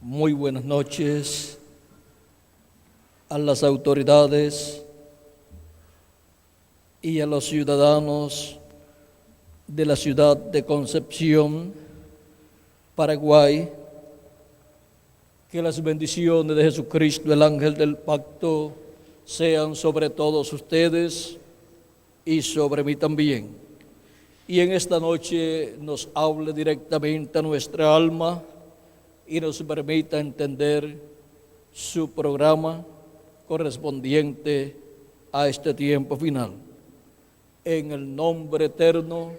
Muy buenas noches a las autoridades y a los ciudadanos de la ciudad de Concepción, Paraguay. Que las bendiciones de Jesucristo, el ángel del pacto, sean sobre todos ustedes y sobre mí también. Y en esta noche nos hable directamente a nuestra alma y nos permita entender su programa correspondiente a este tiempo final. En el nombre eterno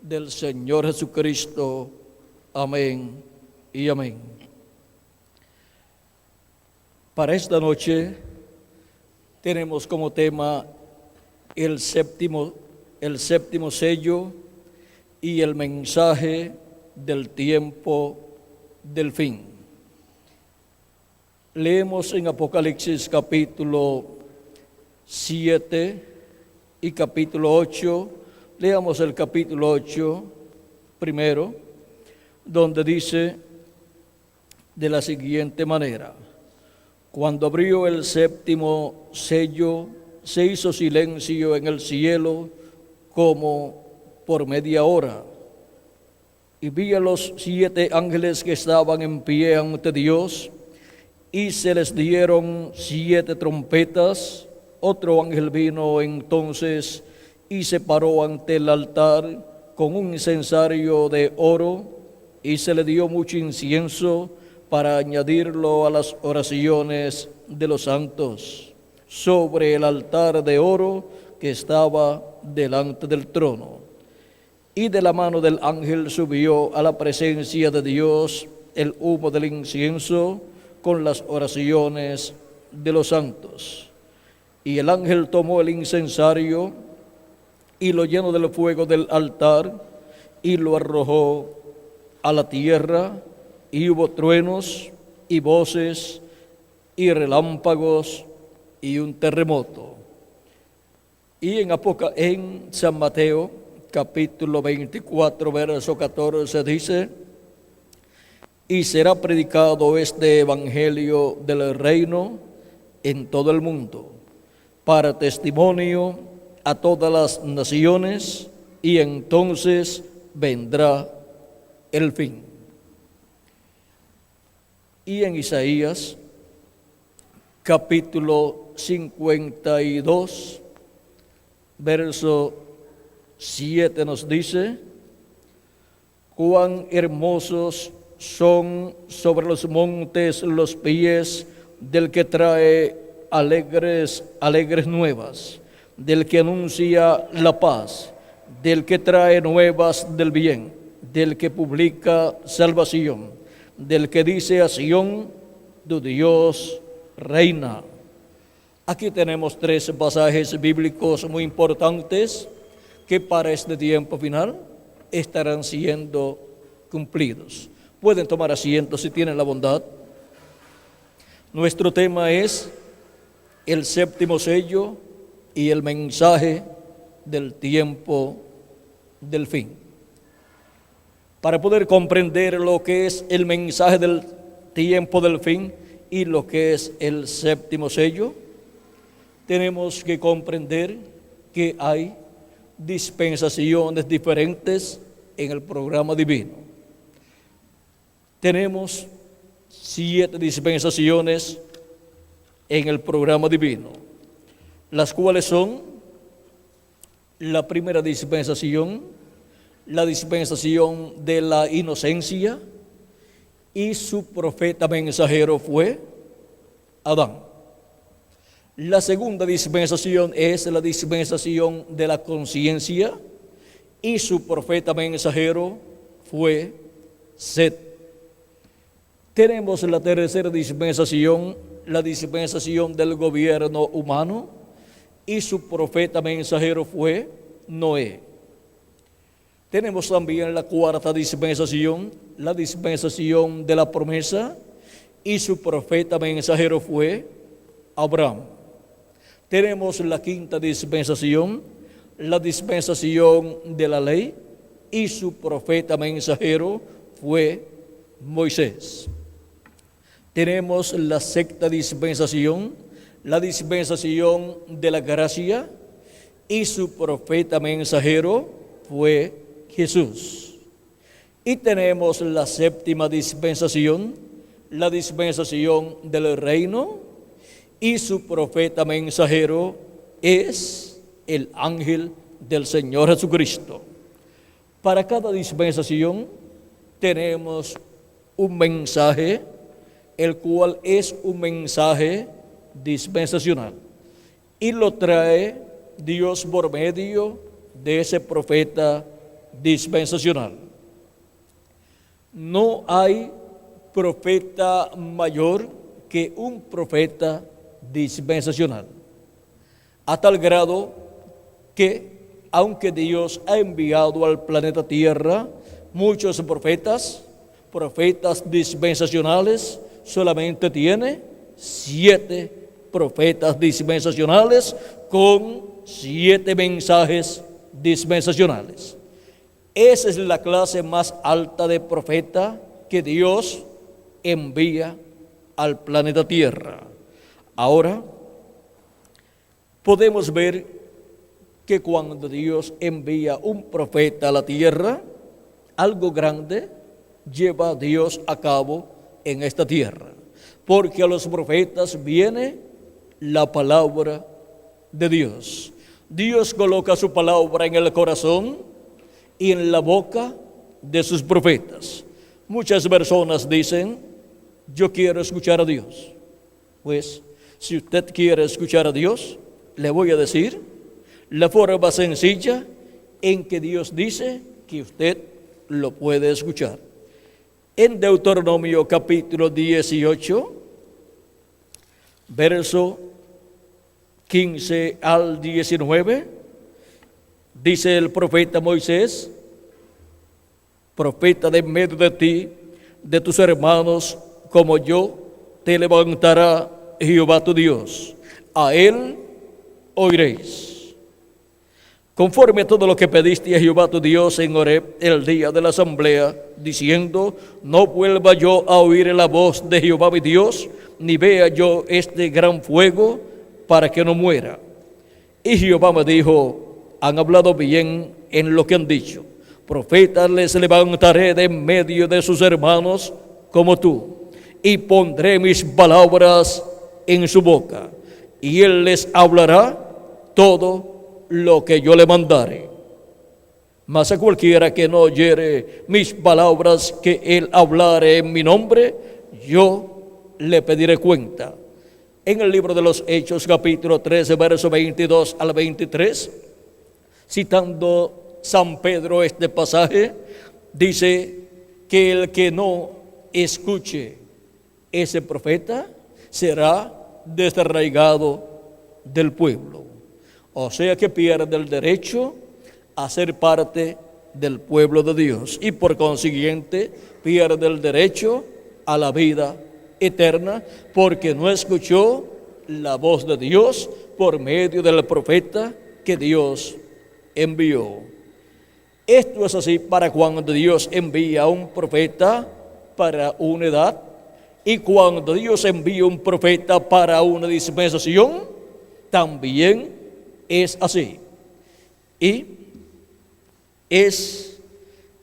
del Señor Jesucristo. Amén y amén. Para esta noche tenemos como tema el séptimo sello y el mensaje del tiempo del fin. Leemos en Apocalipsis capítulo 7 y capítulo 8. Leamos el capítulo 8 primero, donde dice de la siguiente manera: cuando abrió el séptimo sello, se hizo silencio en el cielo como por media hora. Y vi a los 7 ángeles que estaban en pie ante Dios, y se les dieron 7 trompetas. Otro ángel vino entonces y se paró ante el altar con un incensario de oro, y se le dio mucho incienso para añadirlo a las oraciones de los santos, sobre el altar de oro que estaba delante del trono. Y de la mano del ángel subió a la presencia de Dios el humo del incienso con las oraciones de los santos. Y el ángel tomó el incensario y lo llenó del fuego del altar y lo arrojó a la tierra, y hubo truenos y voces y relámpagos y un terremoto. Y en San Mateo capítulo 24, verso 14 dice: y será predicado este evangelio del reino en todo el mundo, para testimonio a todas las naciones, y entonces vendrá el fin. Y en Isaías capítulo 52, verso 7 nos dice: cuán hermosos son sobre los montes los pies del que trae alegres nuevas, del que anuncia la paz, del que trae nuevas del bien, del que publica salvación, del que dice a Sión: tu Dios reina. Aquí tenemos 3 pasajes bíblicos muy importantes que para este tiempo final estarán siendo cumplidos. Pueden tomar asiento si tienen la bondad. Nuestro tema es el séptimo sello y el mensaje del tiempo del fin. Para poder comprender lo que es el mensaje del tiempo del fin y lo que es el séptimo sello, tenemos que comprender que hay dispensaciones diferentes en el programa divino. Tenemos 7 dispensaciones en el programa divino, las cuales son: la primera dispensación, la dispensación de la inocencia, y su profeta mensajero fue Adán. La segunda dispensación es la dispensación de la conciencia, y su profeta mensajero fue Set. Tenemos la tercera dispensación, la dispensación del gobierno humano, y su profeta mensajero fue Noé. Tenemos también la cuarta dispensación, la dispensación de la promesa, y su profeta mensajero fue Abraham. Tenemos la quinta dispensación, la dispensación de la ley, y su profeta mensajero fue Moisés. tenemos la sexta dispensación, la dispensación de la gracia, y su profeta mensajero fue Jesús. Y tenemos la séptima dispensación, la dispensación del reino, y su profeta mensajero es el ángel del Señor Jesucristo. Para cada dispensación tenemos un mensaje, el cual es un mensaje dispensacional, y lo trae Dios por medio de ese profeta dispensacional. No hay profeta mayor que un profeta dispensacional, a tal grado que, aunque Dios ha enviado al planeta Tierra muchos profetas dispensacionales, solamente tiene 7 profetas dispensacionales con 7 mensajes dispensacionales. Esa es la clase más alta de profeta que Dios envía al planeta Tierra. Ahora, podemos ver que cuando Dios envía un profeta a la tierra, algo grande lleva Dios a cabo en esta tierra, porque a los profetas viene la palabra de Dios. Dios coloca su palabra en el corazón y en la boca de sus profetas. Muchas personas dicen: yo quiero escuchar a Dios. Pues, si usted quiere escuchar a Dios, le voy a decir la forma sencilla en que Dios dice que usted lo puede escuchar. En Deuteronomio capítulo 18, verso 15 al 19, dice el profeta Moisés: profeta de en medio de ti, de tus hermanos, como yo, te levantará Jehová tu Dios. A él oiréis. Conforme a todo lo que pediste a Jehová tu Dios en Horeb, el día de la asamblea, diciendo: no vuelva yo a oír la voz de Jehová mi Dios, ni vea yo este gran fuego, para que no muera. Y Jehová me dijo: han hablado bien en lo que han dicho. Profetas les levantaré de en medio de sus hermanos como tú, y pondré mis palabras en su boca, y él les hablará todo lo que yo le mandare. Mas a cualquiera que no oyere mis palabras que él hablare en mi nombre, yo le pediré cuenta. En el libro de los Hechos, capítulo 13, verso 22 al 23, citando San Pedro este pasaje, dice que el que no escuche ese profeta será desarraigado del pueblo. O sea que pierde el derecho a ser parte del pueblo de Dios y por consiguiente pierde el derecho a la vida eterna, porque no escuchó la voz de Dios por medio del profeta que Dios envió. Esto es así para cuando Dios envía a un profeta para una edad, y cuando Dios envía un profeta para una dispensación, también es así. Y es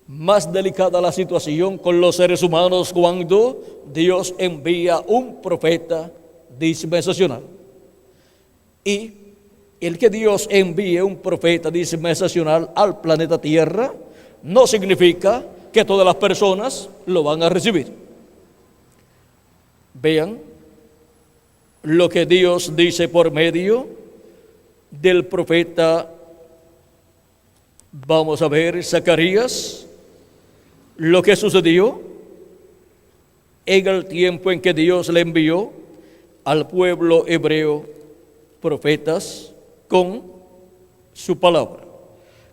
más delicada la situación con los seres humanos cuando Dios envía un profeta dispensacional. Y el que Dios envíe un profeta dispensacional al planeta Tierra no significa que todas las personas lo van a recibir. Vean lo que Dios dice por medio del profeta, vamos a ver, Zacarías, lo que sucedió en el tiempo en que Dios le envió al pueblo hebreo profetas con su palabra.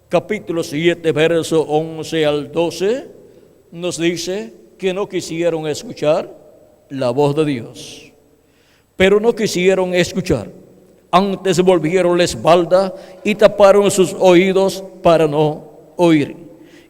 Capítulo 7, verso 11 al 12, nos dice que no quisieron escuchar la voz de Dios, pero no quisieron escuchar. Antes volvieron la espalda y taparon sus oídos para no oír,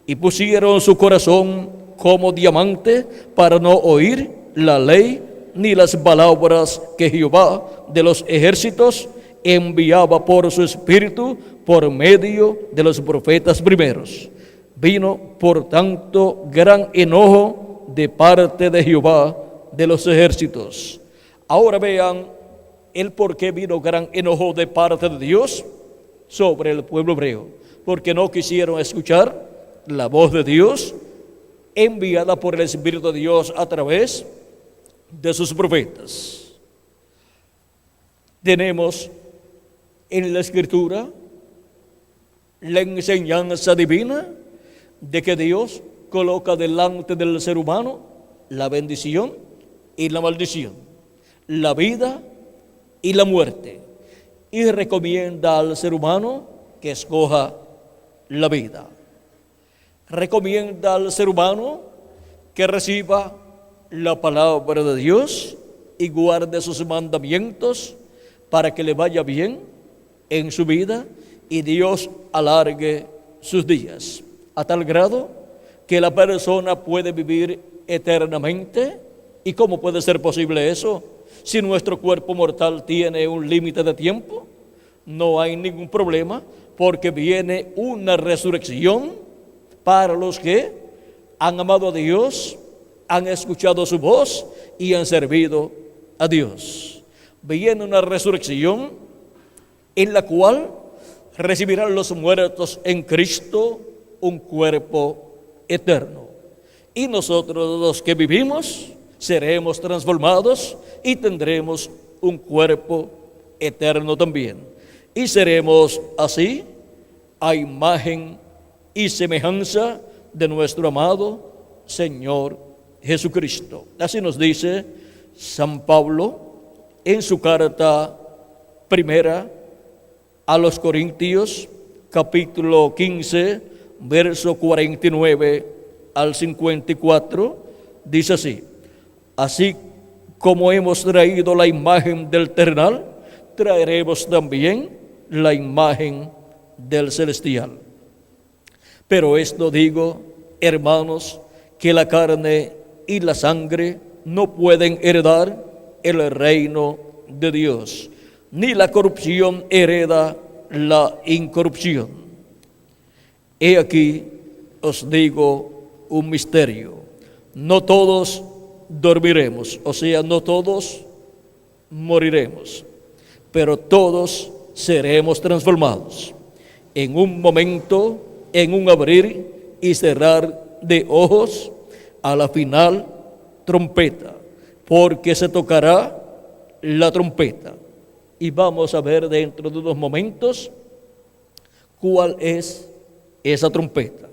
y pusieron su corazón como diamante para no oír la ley ni las palabras que Jehová de los ejércitos enviaba por su espíritu por medio de los profetas primeros. Vino, por tanto, gran enojo de parte de Jehová de los ejércitos. Ahora vean el por qué vino gran enojo de parte de Dios sobre el pueblo hebreo. Porque no quisieron escuchar la voz de Dios enviada por el Espíritu de Dios a través de sus profetas. Tenemos en la Escritura la enseñanza divina de que Dios coloca delante del ser humano la bendición y la maldición, la vida y la muerte, y recomienda al ser humano que escoja la vida. Recomienda al ser humano que reciba la palabra de Dios y guarde sus mandamientos para que le vaya bien en su vida y Dios alargue sus días, a tal grado que la persona puede vivir eternamente. ¿Y cómo puede ser posible eso? Si nuestro cuerpo mortal tiene un límite de tiempo, no hay ningún problema, porque viene una resurrección para los que han amado a Dios, han escuchado su voz y han servido a Dios. Viene una resurrección en la cual recibirán los muertos en Cristo un cuerpo eterno. Y nosotros los que vivimos seremos transformados y tendremos un cuerpo eterno también. Y seremos así a imagen y semejanza de nuestro amado Señor Jesucristo. Así nos dice San Pablo en su carta primera a los Corintios, capítulo 15, verso 49 al 54, dice así: así como hemos traído la imagen del terrenal, traeremos también la imagen del celestial. Pero esto digo, hermanos, que la carne y la sangre no pueden heredar el reino de Dios, ni la corrupción hereda la incorrupción. He aquí os digo un misterio: no todos dormiremos, o sea, no todos moriremos, pero todos seremos transformados en un momento, en un abrir y cerrar de ojos, a la final trompeta, porque se tocará la trompeta. Y vamos a ver dentro de unos momentos cuál es esa trompeta.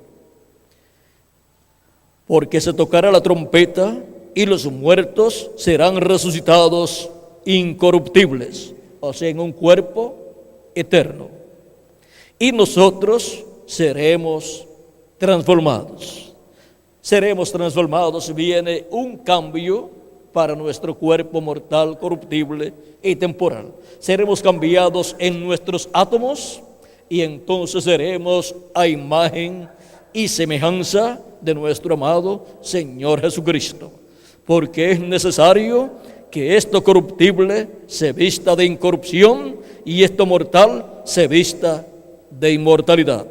Porque se tocará la trompeta y los muertos serán resucitados incorruptibles, o sea, en un cuerpo eterno. Y nosotros seremos transformados. Seremos transformados, viene un cambio para nuestro cuerpo mortal, corruptible y temporal. Seremos cambiados en nuestros átomos y entonces seremos a imagen y semejanza de nuestro amado Señor Jesucristo. Porque es necesario que esto corruptible se vista de incorrupción y esto mortal se vista de inmortalidad.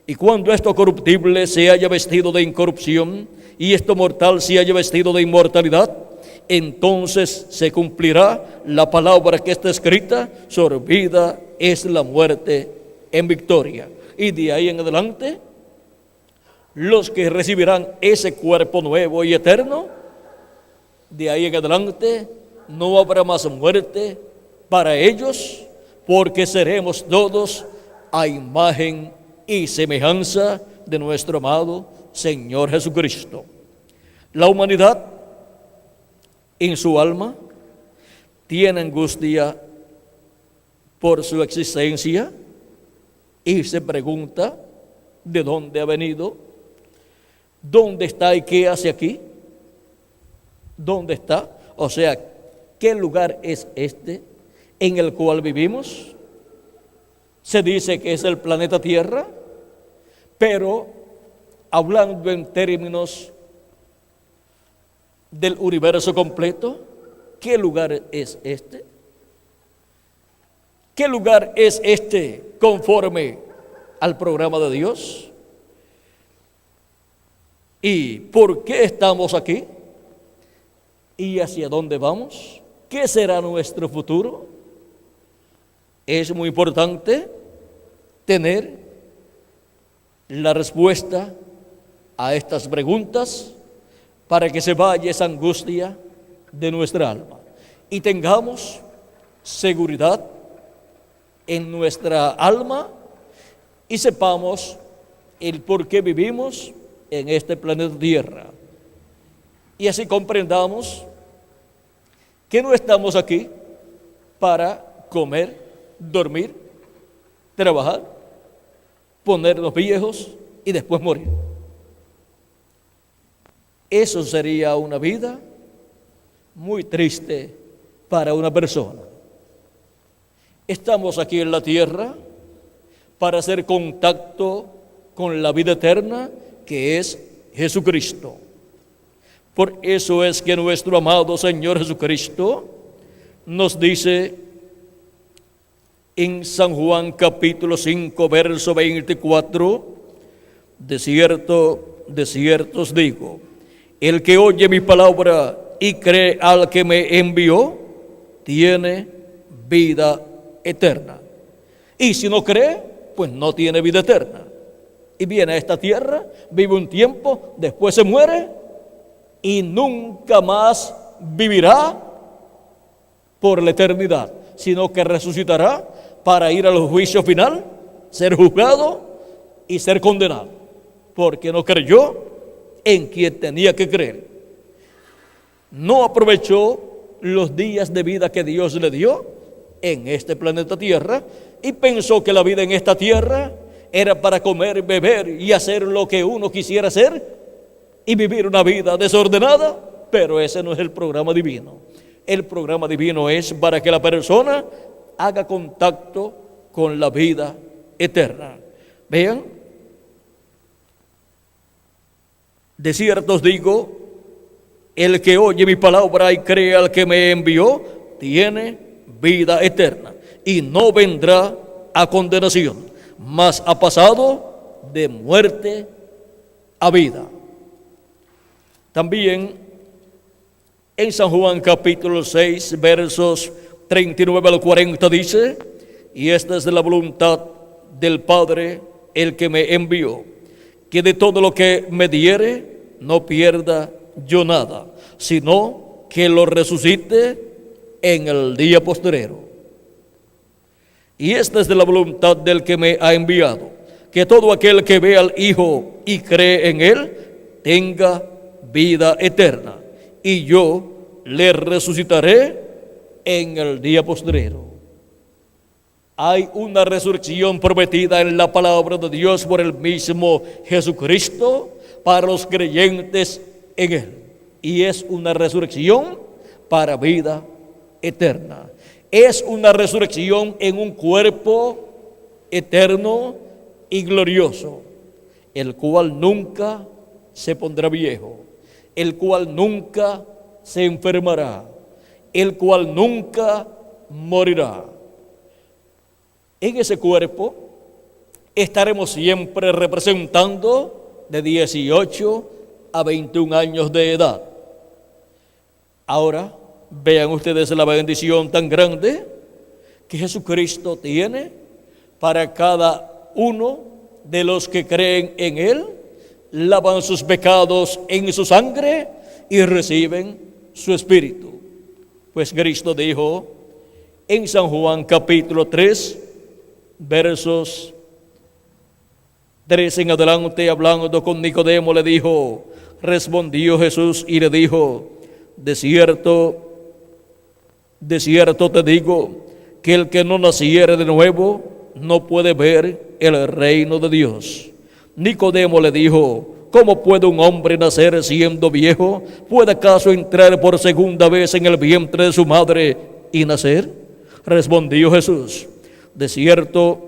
Y cuando esto corruptible se haya vestido de incorrupción y esto mortal se haya vestido de inmortalidad, entonces se cumplirá la palabra que está escrita: sorbida es la muerte en victoria. Y de ahí en adelante, los que recibirán ese cuerpo nuevo y eterno, de ahí en adelante no habrá más muerte para ellos, porque seremos todos a imagen y semejanza de nuestro amado Señor Jesucristo. La humanidad en su alma tiene angustia por su existencia y se pregunta de dónde ha venido, dónde está y qué hace aquí, dónde está, o sea, qué lugar es este en el cual vivimos. Se dice que es el planeta Tierra, pero hablando en términos del universo completo, ¿qué lugar es este? ¿Qué lugar es este conforme al programa de Dios? ¿Y por qué estamos aquí? ¿Y hacia dónde vamos? ¿Qué será nuestro futuro? Es muy importante tener la respuesta a estas preguntas para que se vaya esa angustia de nuestra alma y tengamos seguridad en nuestra alma y sepamos el por qué vivimos en este planeta Tierra. Y así comprendamos que no estamos aquí para comer, dormir, trabajar, ponernos viejos y después morir. Eso sería una vida muy triste para una persona. Estamos aquí en la tierra para hacer contacto con la vida eterna que es Jesucristo. Por eso es que nuestro amado Señor Jesucristo nos dice en San Juan capítulo 5 verso 24, de cierto os digo, el que oye mi palabra y cree al que me envió, tiene vida eterna. Y si no cree, pues no tiene vida eterna. Y viene a esta tierra, vive un tiempo, después se muere y nunca más vivirá por la eternidad, sino que resucitará para ir al juicio final, ser juzgado y ser condenado, porque no creyó en quien tenía que creer. No aprovechó los días de vida que Dios le dio en este planeta Tierra y pensó que la vida en esta tierra era para comer, beber y hacer lo que uno quisiera hacer y vivir una vida desordenada, pero ese no es el programa divino. El programa divino es para que la persona haga contacto con la vida eterna. Vean, de cierto os digo, el que oye mi palabra y cree al que me envió, tiene vida eterna y no vendrá a condenación, mas ha pasado de muerte a vida. También en San Juan capítulo 6 versos 39 al 40 dice, y esta es la voluntad del Padre, el que me envió, que de todo lo que me diere no pierda yo nada, sino que lo resucite en el día postrero. Y esta es la voluntad del que me ha enviado, que todo aquel que ve al Hijo y cree en Él, tenga vida eterna, y yo le resucitaré en el día postrero. Hay una resurrección prometida en la palabra de Dios por el mismo Jesucristo para los creyentes en Él. Y es una resurrección para vida eterna. Es una resurrección en un cuerpo eterno y glorioso, el cual nunca se pondrá viejo, el cual nunca se enfermará, el cual nunca morirá. En ese cuerpo estaremos siempre representando de 18 a 21 años de edad. Ahora, vean ustedes la bendición tan grande que Jesucristo tiene para cada uno de los que creen en Él, lavan sus pecados en su sangre y reciben su Espíritu. Pues Cristo dijo en San Juan capítulo 3, versos 3 en adelante, hablando con Nicodemo, le dijo, respondió Jesús y le dijo, de cierto te digo, que el que no naciere de nuevo no puede ver el reino de Dios. Nicodemo le dijo, ¿cómo puede un hombre nacer siendo viejo? ¿Puede acaso entrar por segunda vez en el vientre de su madre y nacer? Respondió Jesús, de cierto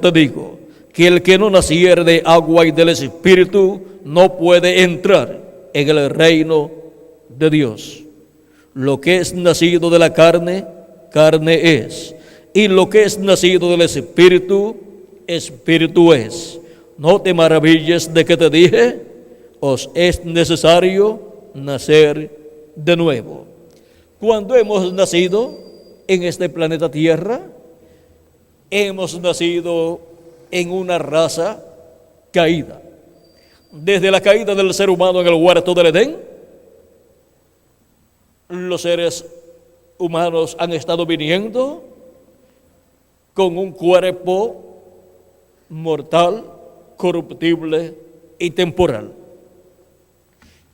te digo, que el que no naciere de agua y del Espíritu no puede entrar en el reino de Dios. Lo que es nacido de la carne, carne es. Y lo que es nacido del Espíritu, Espíritu es. No te maravilles de que te dije, os es necesario nacer de nuevo. Cuando hemos nacido en este planeta Tierra, hemos nacido en una raza caída. Desde la caída del ser humano en el huerto del Edén, los seres humanos han estado viniendo con un cuerpo mortal, corruptible y temporal.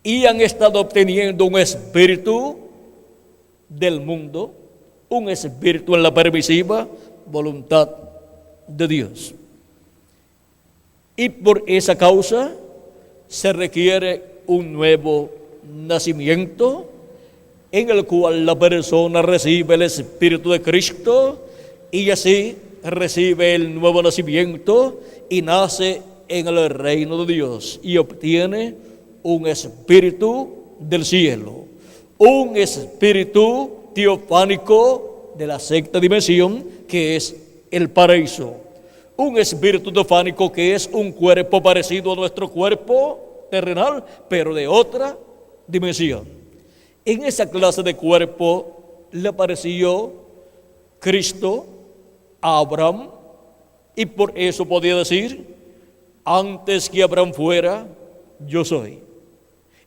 Y han estado obteniendo un espíritu del mundo, un espíritu en la permisiva voluntad de Dios. Y por esa causa se requiere un nuevo nacimiento en el cual la persona recibe el Espíritu de Cristo y así recibe el nuevo nacimiento y nace en el reino de Dios y obtiene un espíritu del cielo, un espíritu teofánico de la sexta dimensión que es el paraíso, un espíritu teofánico que es un cuerpo parecido a nuestro cuerpo terrenal, pero de otra dimensión. En esa clase de cuerpo le apareció Cristo a Abraham y por eso podía decir, antes que Abraham fuera, yo soy.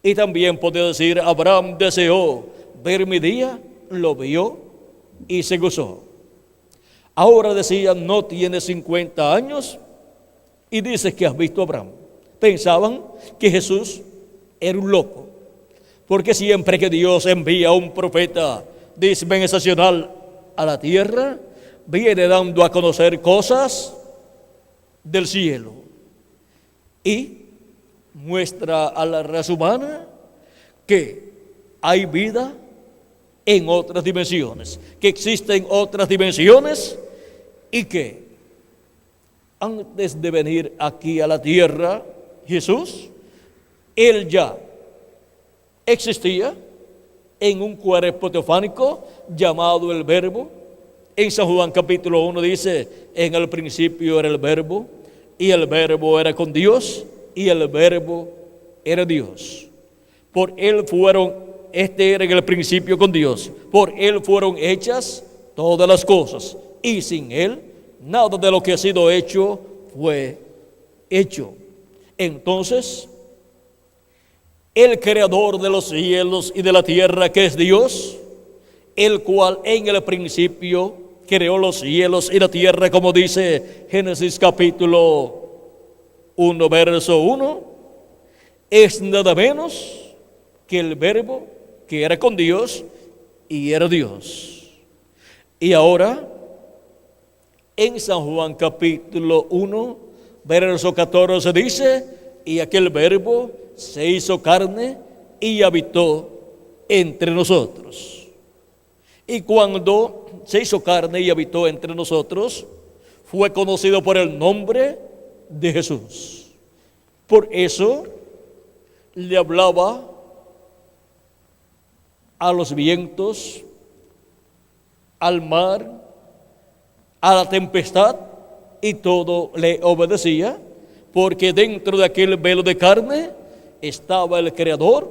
Y también podía decir, Abraham deseó ver mi día, lo vio y se gozó. Ahora decía, no tiene 50 años y dice que has visto a Abraham. Pensaban que Jesús era un loco, porque siempre que Dios envía a un profeta dispensacional a la tierra, viene dando a conocer cosas del cielo y muestra a la raza humana que hay vida en otras dimensiones, que existen otras dimensiones y que antes de venir aquí a la tierra, Jesús, Él ya existía en un cuerpo teofánico llamado el Verbo. En San Juan capítulo 1 dice, en el principio era el Verbo, y el Verbo era con Dios, y el Verbo era Dios. Por Él fueron, este era en el principio con Dios, por Él fueron hechas todas las cosas, y sin Él nada de lo que ha sido hecho fue hecho. Entonces, el creador de los cielos y de la tierra, que es Dios, el cual en el principio creó los cielos y la tierra, como dice Génesis capítulo 1, verso 1, es nada menos que el Verbo que era con Dios y era Dios. Y ahora, en San Juan capítulo 1, verso 14 dice, y aquel Verbo se hizo carne y habitó entre nosotros. Y cuando se hizo carne y habitó entre nosotros, fue conocido por el nombre de Jesús. Por eso le hablaba a los vientos, al mar, a la tempestad, y todo le obedecía, porque dentro de aquel velo de carne estaba el Creador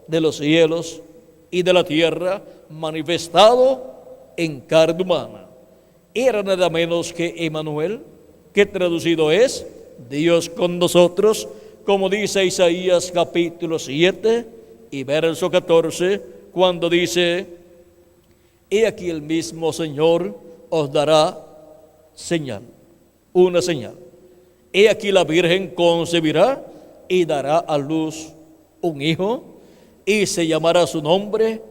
de los cielos y de la tierra, manifestado en carne humana. Era nada menos que Emmanuel, que traducido es Dios con nosotros, como dice Isaías capítulo 7 y verso 14, cuando dice, he aquí el mismo Señor os dará señal, una señal. He aquí la Virgen concebirá y dará a luz un hijo y se llamará su nombre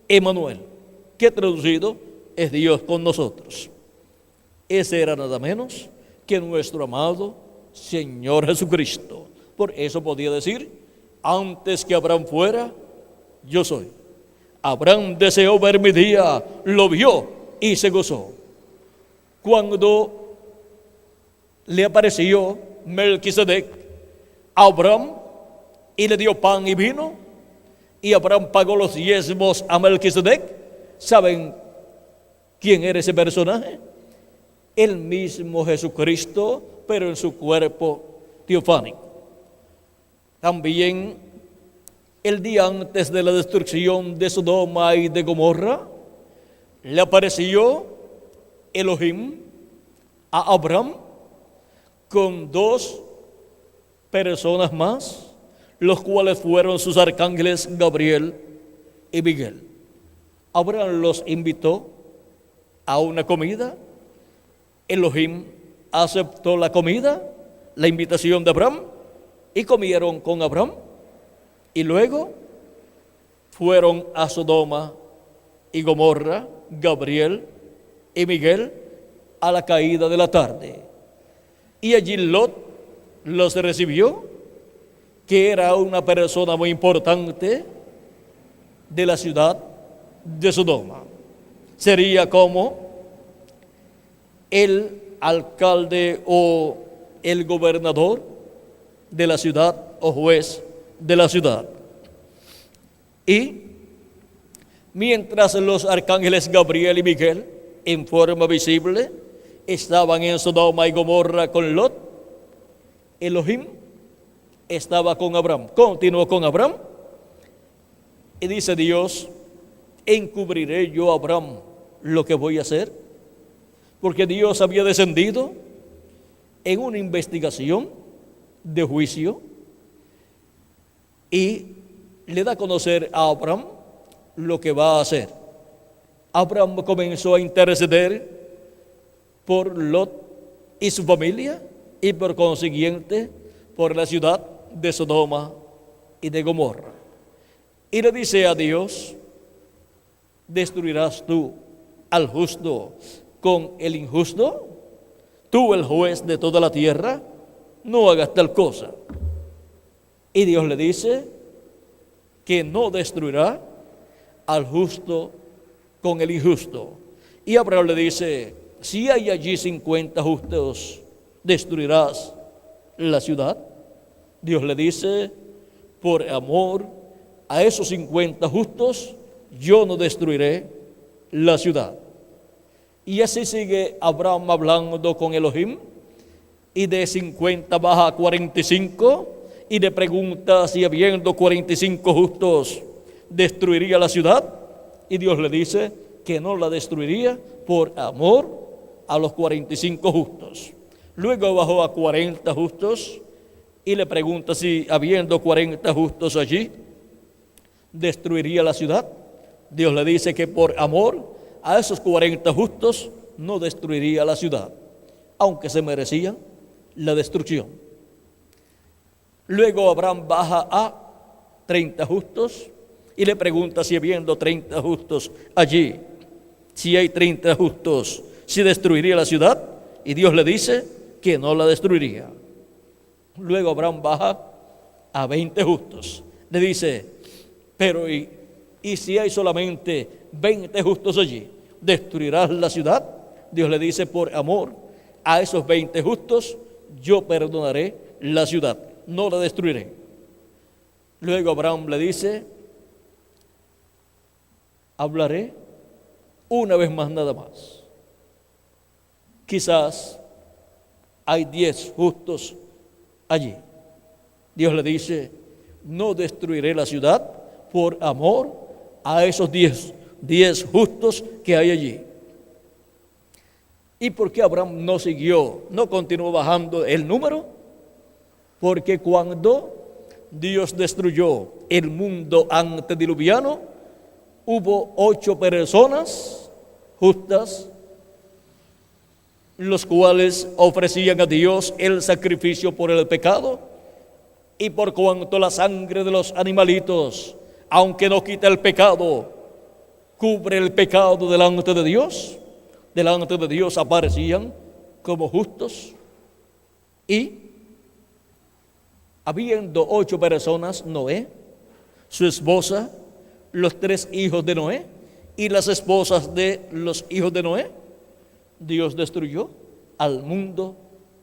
Emmanuel, que traducido es Dios con nosotros. Ese era nada menos que nuestro amado Señor Jesucristo. Por eso podía decir, antes que Abraham fuera, yo soy. Abraham deseó ver mi día, lo vio y se gozó. Cuando le apareció Melquisedec a Abraham y le dio pan y vino, y Abraham pagó los diezmos a Melquisedec. ¿Saben quién era ese personaje? El mismo Jesucristo, pero en su cuerpo teofánico. También el día antes de la destrucción de Sodoma y de Gomorra, le apareció Elohim a Abraham con dos personas más, los cuales fueron sus arcángeles Gabriel y Miguel. Abraham los invitó a una comida. Elohim aceptó la comida, la invitación de Abraham, y comieron con Abraham. Y luego fueron a Sodoma y Gomorra, Gabriel y Miguel, a la caída de la tarde. Y allí Lot los recibió, que era una persona muy importante de la ciudad de Sodoma. Sería como el alcalde o el gobernador de la ciudad o juez de la ciudad. Y mientras los arcángeles Gabriel y Miguel, en forma visible, estaban en Sodoma y Gomorra con Lot, Elohim estaba con Abraham, continuó con Abraham, y dice Dios: encubriré yo a Abraham lo que voy a hacer, porque Dios había descendido en una investigación de juicio y le da a conocer a Abraham lo que va a hacer. Abraham comenzó a interceder por Lot y su familia, y por consiguiente por la ciudad de Sodoma y de Gomorra. Y le dice a Dios: ¿destruirás tú al justo con el injusto? Tú, el juez de toda la tierra, no hagas tal cosa. Y Dios le dice que no destruirá al justo con el injusto. Y Abraham le dice: si hay allí 50 justos, ¿destruirás la ciudad? Dios le dice: por amor a esos 50 justos, yo no destruiré la ciudad. Y así sigue Abraham hablando con Elohim, y de 50 baja a 45, y le pregunta si habiendo 45 justos destruiría la ciudad, y Dios le dice que no la destruiría por amor a los 45 justos. Luego bajó a 40 justos y le pregunta si habiendo 40 justos allí destruiría la ciudad. Dios le dice que por amor a esos 40 justos no destruiría la ciudad, aunque se merecían la destrucción. Luego Abraham baja a 30 justos y le pregunta si habiendo 30 justos allí, si hay 30 justos, si destruiría la ciudad, y Dios le dice que no la destruiría. Luego Abraham baja a 20 justos. Le dice: pero y si hay solamente 20 justos allí, ¿destruirás la ciudad? Dios le dice: por amor a esos 20 justos, yo perdonaré la ciudad, no la destruiré. Luego Abraham le dice: hablaré una vez más nada más. Quizás hay 10 justos allí. Dios le dice: no destruiré la ciudad por amor a esos 10 justos que hay allí. ¿Y por qué Abraham no siguió, no continuó bajando el número? Porque cuando Dios destruyó el mundo antediluviano, hubo 8 personas justas, los cuales ofrecían a Dios el sacrificio por el pecado, y por cuanto la sangre de los animalitos, aunque no quita el pecado, cubre el pecado delante de Dios aparecían como justos. Y habiendo 8 personas, Noé, su esposa, los 3 hijos de Noé y las esposas de los hijos de Noé, Dios destruyó al mundo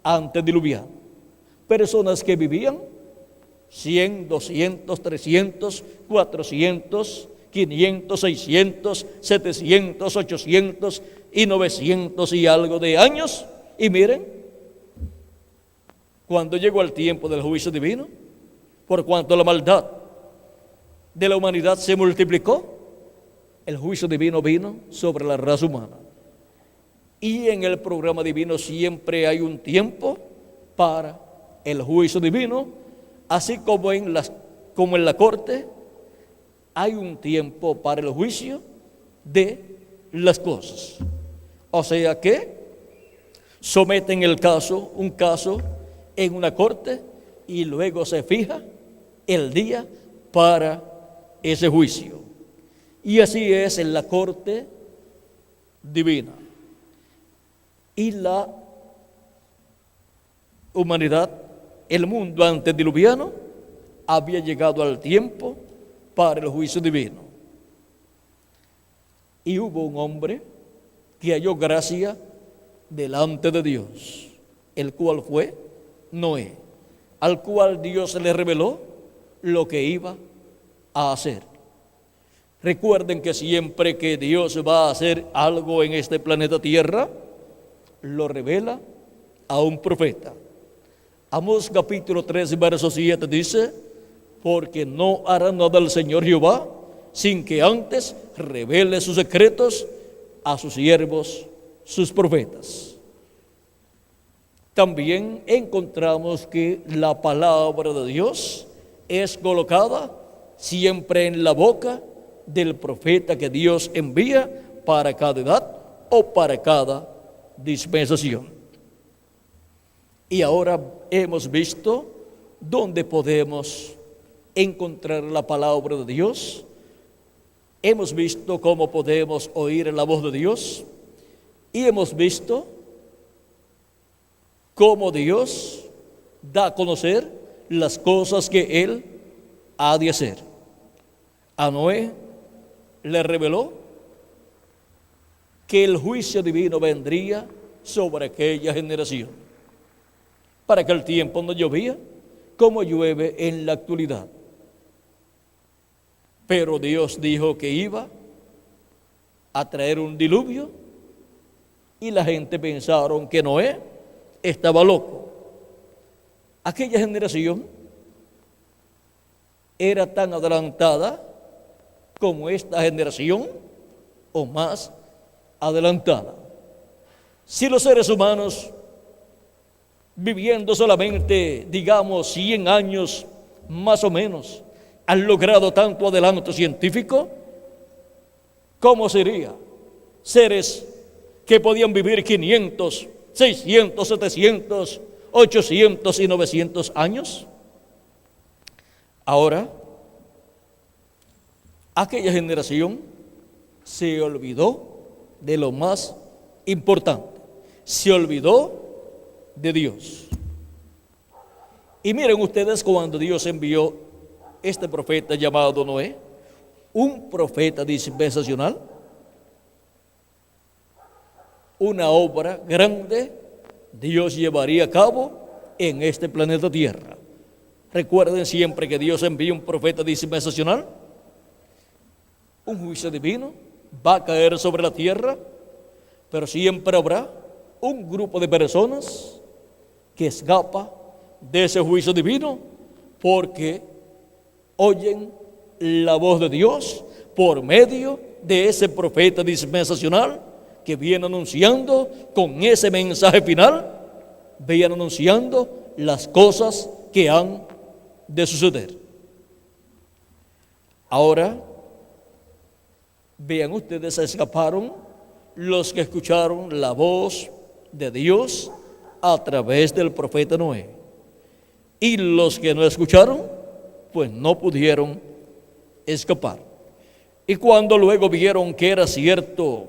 antediluviano. Personas que vivían 100, 200, 300, 400, 500, 600, 700, 800 y 900 y algo de años. Y miren, cuando llegó el tiempo del juicio divino, por cuanto la maldad de la humanidad se multiplicó, el juicio divino vino sobre la raza humana. Y en el programa divino siempre hay un tiempo para el juicio divino, así como en la corte hay un tiempo para el juicio de las cosas. O sea que someten un caso en una corte y luego se fija el día para ese juicio. Y así es en la corte divina. Y la humanidad, el mundo antediluviano, había llegado al tiempo para el juicio divino. Y hubo un hombre que halló gracia delante de Dios, el cual fue Noé, al cual Dios le reveló lo que iba a hacer. Recuerden que siempre que Dios va a hacer algo en este planeta Tierra, lo revela a un profeta. Amós capítulo 3, verso 7 dice: porque no hará nada el Señor Jehová sin que antes revele sus secretos a sus siervos, sus profetas. También encontramos que la palabra de Dios es colocada siempre en la boca del profeta que Dios envía para cada edad o para cada dispensación. Y ahora hemos visto dónde podemos encontrar la palabra de Dios. Hemos visto cómo podemos oír la voz de Dios. Y hemos visto cómo Dios da a conocer las cosas que Él ha de hacer. A Noé le reveló que el juicio divino vendría sobre aquella generación. Para que el tiempo no llovía como llueve en la actualidad. Pero Dios dijo que iba a traer un diluvio y la gente pensaron que Noé estaba loco. Aquella generación era tan adelantada como esta generación o más adelantada. Si los seres humanos, viviendo solamente, digamos, 100 años más o menos, han logrado tanto adelanto científico, ¿cómo sería seres que podían vivir 500, 600, 700, 800 y 900 años? Ahora, aquella generación se olvidó de lo más importante, se olvidó de Dios. Y miren ustedes, cuando Dios envió este profeta llamado Noé, un profeta dispensacional, una obra grande Dios llevaría a cabo en este planeta Tierra. Recuerden siempre que Dios envía un profeta dispensacional, un juicio divino va a caer sobre la tierra, pero siempre habrá un grupo de personas que escapa de ese juicio divino porque oyen la voz de Dios por medio de ese profeta dispensacional que viene anunciando con ese mensaje final, viene anunciando las cosas que han de suceder. Ahora, vean ustedes, se escaparon los que escucharon la voz de Dios a través del profeta Noé. Y los que no escucharon, pues no pudieron escapar. Y cuando luego vieron que era cierto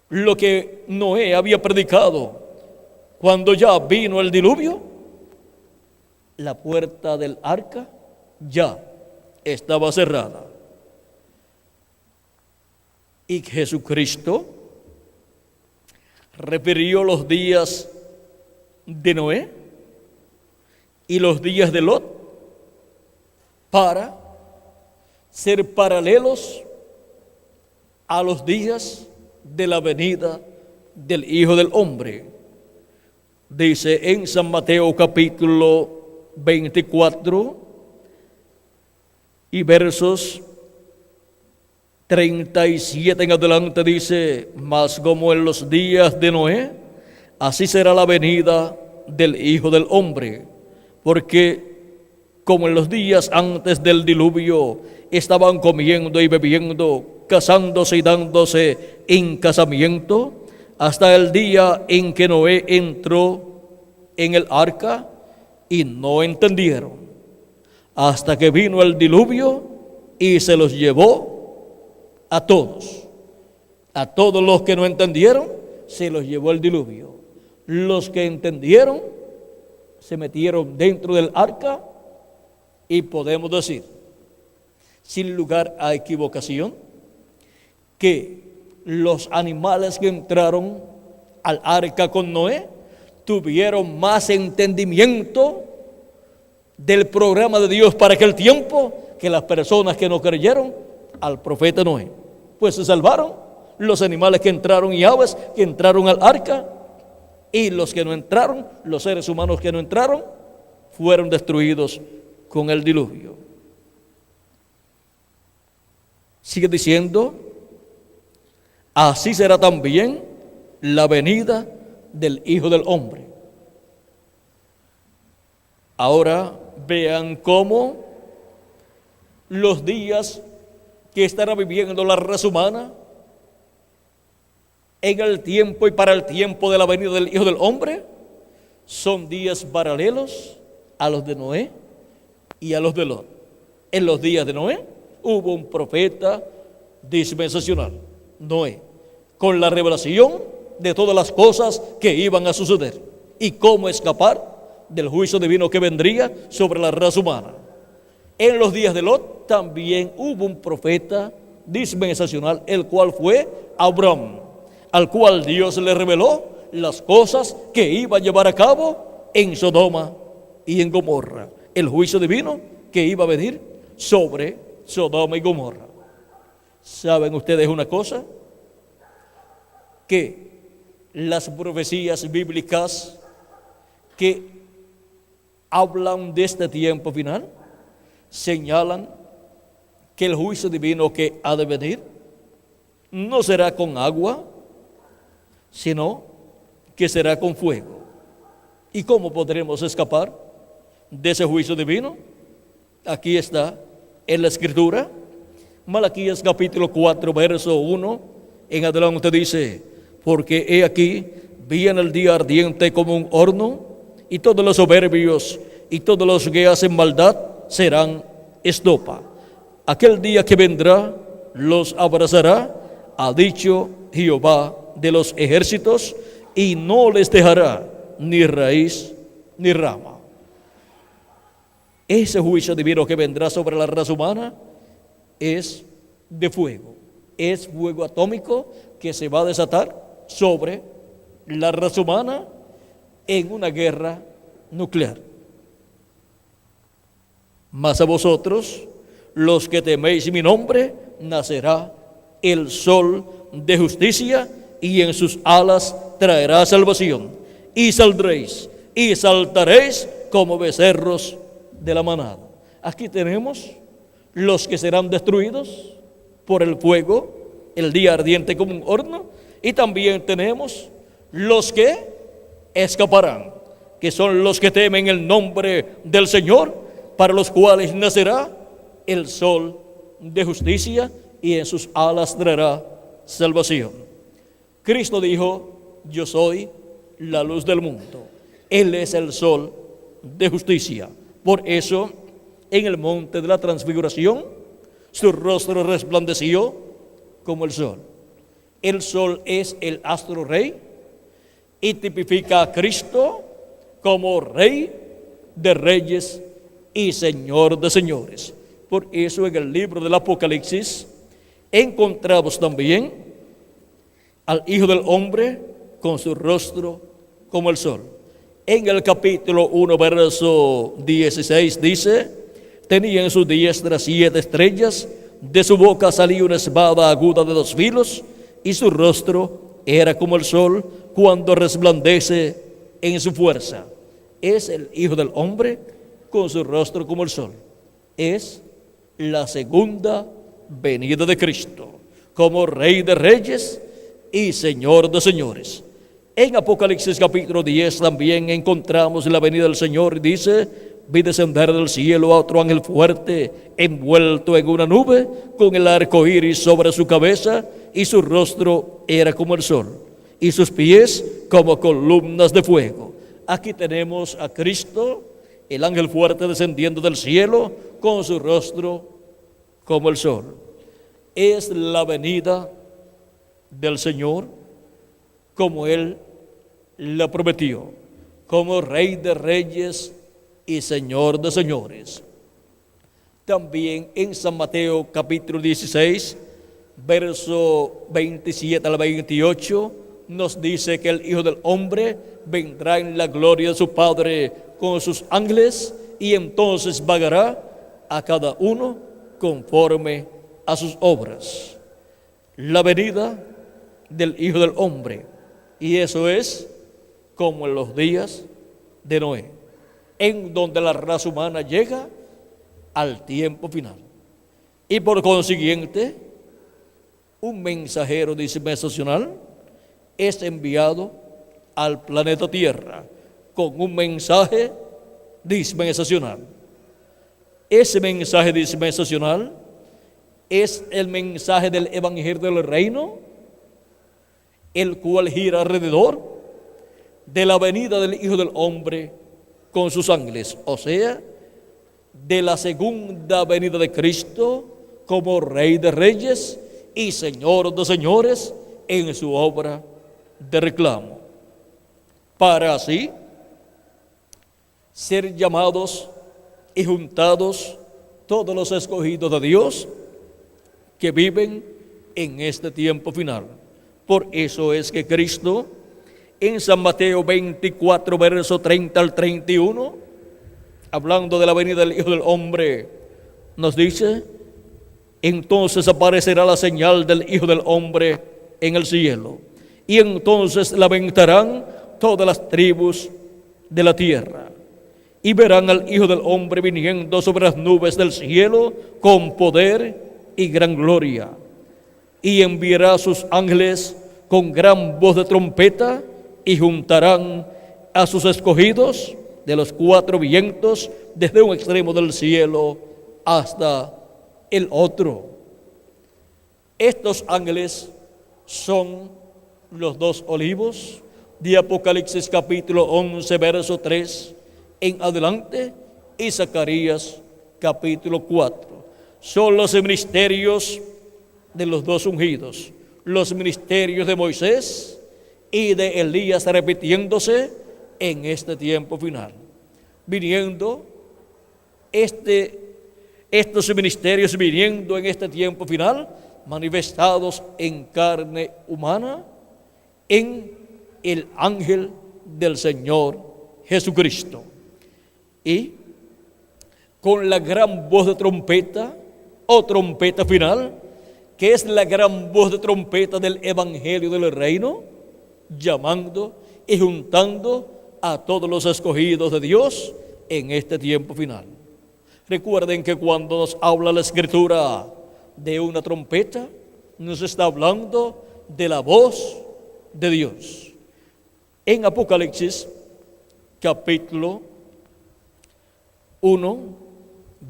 lo que Noé había predicado, cuando ya vino el diluvio, la puerta del arca ya estaba cerrada. Y Jesucristo refirió los días de Noé y los días de Lot para ser paralelos a los días de la venida del Hijo del Hombre. Dice en San Mateo capítulo 24 y versos 37 en adelante, dice: mas como en los días de Noé, así será la venida del Hijo del Hombre. Porque como en los días antes del diluvio estaban comiendo y bebiendo, casándose y dándose en casamiento, hasta el día en que Noé entró en el arca, y no entendieron, hasta que vino el diluvio y se los llevó a todos. A todos los que no entendieron, se los llevó el diluvio. Los que entendieron, se metieron dentro del arca, y podemos decir, sin lugar a equivocación, que los animales que entraron al arca con Noé tuvieron más entendimiento del programa de Dios para aquel tiempo que las personas que no creyeron al profeta Noé. Pues se salvaron los animales que entraron y aves que entraron al arca, y los que no entraron, los seres humanos que no entraron, fueron destruidos con el diluvio. Sigue diciendo: así será también la venida del Hijo del Hombre. Ahora vean cómo los días que estará viviendo la raza humana en el tiempo y para el tiempo de la venida del Hijo del Hombre son días paralelos a los de Noé y a los de Lot. En los días de Noé hubo un profeta dispensacional, Noé, con la revelación de todas las cosas que iban a suceder y cómo escapar del juicio divino que vendría sobre la raza humana. En los días de Lot también hubo un profeta dispensacional, el cual fue Abraham, al cual Dios le reveló las cosas que iba a llevar a cabo en Sodoma y en Gomorra, el juicio divino que iba a venir sobre Sodoma y Gomorra. ¿Saben ustedes una cosa? Que las profecías bíblicas que hablan de este tiempo final señalan que el juicio divino que ha de venir no será con agua, sino que será con fuego. ¿Y cómo podremos escapar de ese juicio divino? Aquí está en la Escritura. Malaquías capítulo 4, verso 1 en adelante dice: porque he aquí, viene el día ardiente como un horno, y todos los soberbios y todos los que hacen maldad serán estopa. Aquel día que vendrá los abrazará, ha dicho Jehová de los ejércitos, y no les dejará ni raíz ni rama. Ese juicio divino que vendrá sobre la raza humana es de fuego, es fuego atómico que se va a desatar sobre la raza humana en una guerra nuclear. Mas a vosotros, los que teméis mi nombre, nacerá el sol de justicia, y en sus alas traerá salvación, y saldréis y saltaréis como becerros de la manada. Aquí tenemos los que serán destruidos por el fuego, el día ardiente como un horno, y también tenemos los que escaparán, que son los que temen el nombre del Señor, para los cuales nacerá el sol de justicia, y en sus alas traerá salvación. Cristo dijo: yo soy la luz del mundo. Él es el sol de justicia. Por eso, en el monte de la transfiguración, su rostro resplandeció como el sol. El sol es el astro rey y tipifica a Cristo como Rey de reyes y Señor de señores. Por eso en el libro del Apocalipsis encontramos también al Hijo del Hombre con su rostro como el sol. En el capítulo 1, verso 16 dice: Tenía en su diestra 7 estrellas, de su boca salía una espada aguda de 2 filos, y su rostro era como el sol cuando resplandece en su fuerza. Es el Hijo del Hombre con su rostro como el sol. Es la segunda venida de Cristo, como Rey de Reyes y Señor de Señores. En Apocalipsis capítulo 10 también encontramos la venida del Señor. Dice: vi descender del cielo a otro ángel fuerte, envuelto en una nube, con el arco iris sobre su cabeza, y su rostro era como el sol, y sus pies como columnas de fuego. Aquí tenemos a Cristo, el ángel fuerte descendiendo del cielo, con su rostro como el sol. Es la venida del Señor como Él la prometió, como Rey de Reyes y Señor de Señores. También en San Mateo capítulo 16, verso 27 al 28, nos dice que el Hijo del Hombre vendrá en la gloria de su Padre con sus ángeles, y entonces pagará a cada uno conforme a sus obras. La venida del Hijo del Hombre, y eso es como en los días de Noé, en donde la raza humana llega al tiempo final. Y por consiguiente, un mensajero dispensacional es enviado al planeta Tierra con un mensaje dispensacional. Ese mensaje dispensacional es el mensaje del Evangelio del Reino, el cual gira alrededor de la venida del Hijo del Hombre con sus ángeles, o sea, de la segunda venida de Cristo como Rey de Reyes y Señor de Señores en su obra de reclamo, para así ser llamados y juntados todos los escogidos de Dios que viven en este tiempo final. Por eso es que Cristo en San Mateo 24, verso 30 al 31, hablando de la venida del Hijo del Hombre, nos dice: entonces aparecerá la señal del Hijo del Hombre en el cielo, y entonces lamentarán todas las tribus de la tierra, y verán al Hijo del Hombre viniendo sobre las nubes del cielo con poder y gran gloria, y enviará a sus ángeles con gran voz de trompeta, y juntarán a sus escogidos de los 4 vientos, desde un extremo del cielo hasta el otro. Estos ángeles son los 2 olivos de Apocalipsis capítulo 11, verso 3 en adelante, y Zacarías capítulo 4. Son los ministerios de los 2 ungidos, los ministerios de Moisés y de Elías, repitiéndose en este tiempo final, viniendo estos ministerios viniendo en este tiempo final, manifestados en carne humana, en el ángel del Señor Jesucristo. Y con la gran voz de trompeta, o trompeta final, que es la gran voz de trompeta del Evangelio del Reino, llamando y juntando a todos los escogidos de Dios en este tiempo final. Recuerden que cuando nos habla la Escritura de una trompeta, nos está hablando de la voz de Dios. En Apocalipsis capítulo 1,